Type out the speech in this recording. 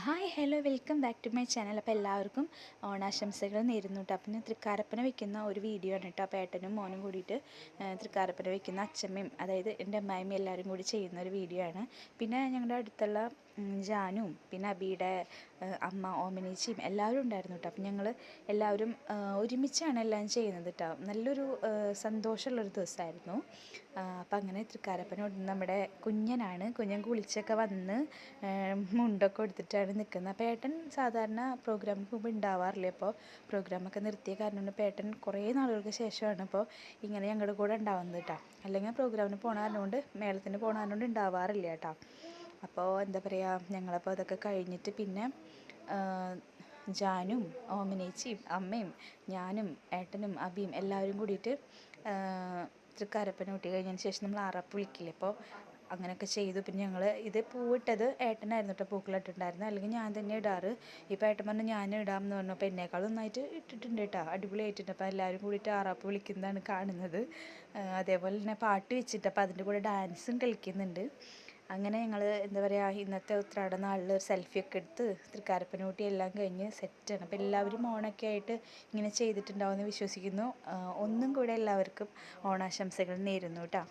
Hi hello welcome back to my channel. അപ്പോൾ എല്ലാവർക്കും ഓണാശംസകൾ നേരുന്നു കേട്ടോ. അപ്പം ഞാൻ തൃക്കാരപ്പന വെക്കുന്ന ഒരു വീഡിയോ ആണ് കേട്ടോ. അപ്പോൾ ഏട്ടനും മോനും കൂടിയിട്ട് തൃക്കാരപ്പന വെക്കുന്ന അച്ഛമ്മയും അതായത് എൻ്റെ അമ്മായിയും എല്ലാവരും കൂടി ചെയ്യുന്ന ഒരു വീഡിയോ ആണ്. പിന്നെ ഞങ്ങളുടെ അടുത്തുള്ള ജാനും പിന്നെ അബിയുടെ അമ്മ ഓമനേച്ചിയും എല്ലാവരും ഉണ്ടായിരുന്നു കേട്ടോ. അപ്പം ഞങ്ങൾ എല്ലാവരും ഒരുമിച്ചാണ് എല്ലാം ചെയ്യുന്നത് കേട്ടോ. നല്ലൊരു സന്തോഷമുള്ളൊരു ദിവസമായിരുന്നു. അപ്പം അങ്ങനെ തൃക്കാരപ്പന നമ്മുടെ കുഞ്ഞൻ കുളിച്ചൊക്കെ വന്ന് മുണ്ടൊക്കെ എടുത്തിട്ടാണ് നിൽക്കുന്നത്. അപ്പോൾ ഏട്ടൻ സാധാരണ പ്രോഗ്രാമിന് മുമ്പ് ഉണ്ടാവാറില്ല. അപ്പോൾ പ്രോഗ്രാമൊക്കെ നിർത്തിയ കാരണം കൊണ്ട് ഏട്ടൻ കുറേ നാളുകൾക്ക് ശേഷമാണ് ഇപ്പോൾ ഇങ്ങനെ ഞങ്ങളുടെ കൂടെ ഉണ്ടാവുന്നത് കേട്ടോ. അല്ലെങ്കിൽ പ്രോഗ്രാമിന് പോണ കാരണം കൊണ്ട് മേളത്തിന് പോണ കാരണം കൊണ്ട് ഉണ്ടാവാറില്ല കേട്ടോ. അപ്പോൾ എന്താ പറയുക, ഞങ്ങളപ്പോൾ അതൊക്കെ കഴിഞ്ഞിട്ട് പിന്നെ ജാനും ഓമനേച്ചിയും അമ്മയും ഞാനും ഏട്ടനും അബിയും എല്ലാവരും കൂടിയിട്ട് തൃക്കാരപ്പന ഊട്ടി കഴിഞ്ഞതിന് ശേഷം നമ്മൾ ആറാപ്പ് വിളിക്കില്ലേ, അപ്പോൾ അങ്ങനെയൊക്കെ ചെയ്തു. പിന്നെ ഞങ്ങൾ ഇത് പൂവിട്ടത് ഏട്ടനായിരുന്നു കേട്ടോ, പൂക്കളിട്ടുണ്ടായിരുന്നു. അല്ലെങ്കിൽ ഞാൻ തന്നെ ഇടാറ്. ഇപ്പോൾ ഏട്ടൻ പറഞ്ഞു ഞാൻ ഇടാമെന്ന് പറഞ്ഞു. അപ്പോൾ എന്നേക്കാൾ നന്നായിട്ട് ഇട്ടിട്ടുണ്ട് കേട്ടോ, അടിപൊളിയായിട്ടുണ്ട്. അപ്പോൾ എല്ലാവരും കൂടിയിട്ട് ആറാപ്പ് വിളിക്കുന്നതാണ് കാണുന്നത്. അതേപോലെ തന്നെ പാട്ട് വെച്ചിട്ട് അപ്പോൾ അതിൻ്റെ കൂടെ ഡാൻസും കളിക്കുന്നുണ്ട്. അങ്ങനെ ഞങ്ങൾ എന്താ പറയുക, ഇന്നത്തെ ഉത്രാട നാളിൽ ഒരു സെൽഫിയൊക്കെ എടുത്ത് തൃക്കാരപ്പന ഊട്ടി എല്ലാം കഴിഞ്ഞ് സെറ്റാണ്. അപ്പോൾ എല്ലാവരും ഓണൊക്കെ ആയിട്ട് ഇങ്ങനെ ചെയ്തിട്ടുണ്ടാവുമെന്ന് വിശ്വസിക്കുന്നു. ഒന്നും കൂടെ എല്ലാവർക്കും ഓണാശംസകൾ നേരുന്നു കേട്ടോ.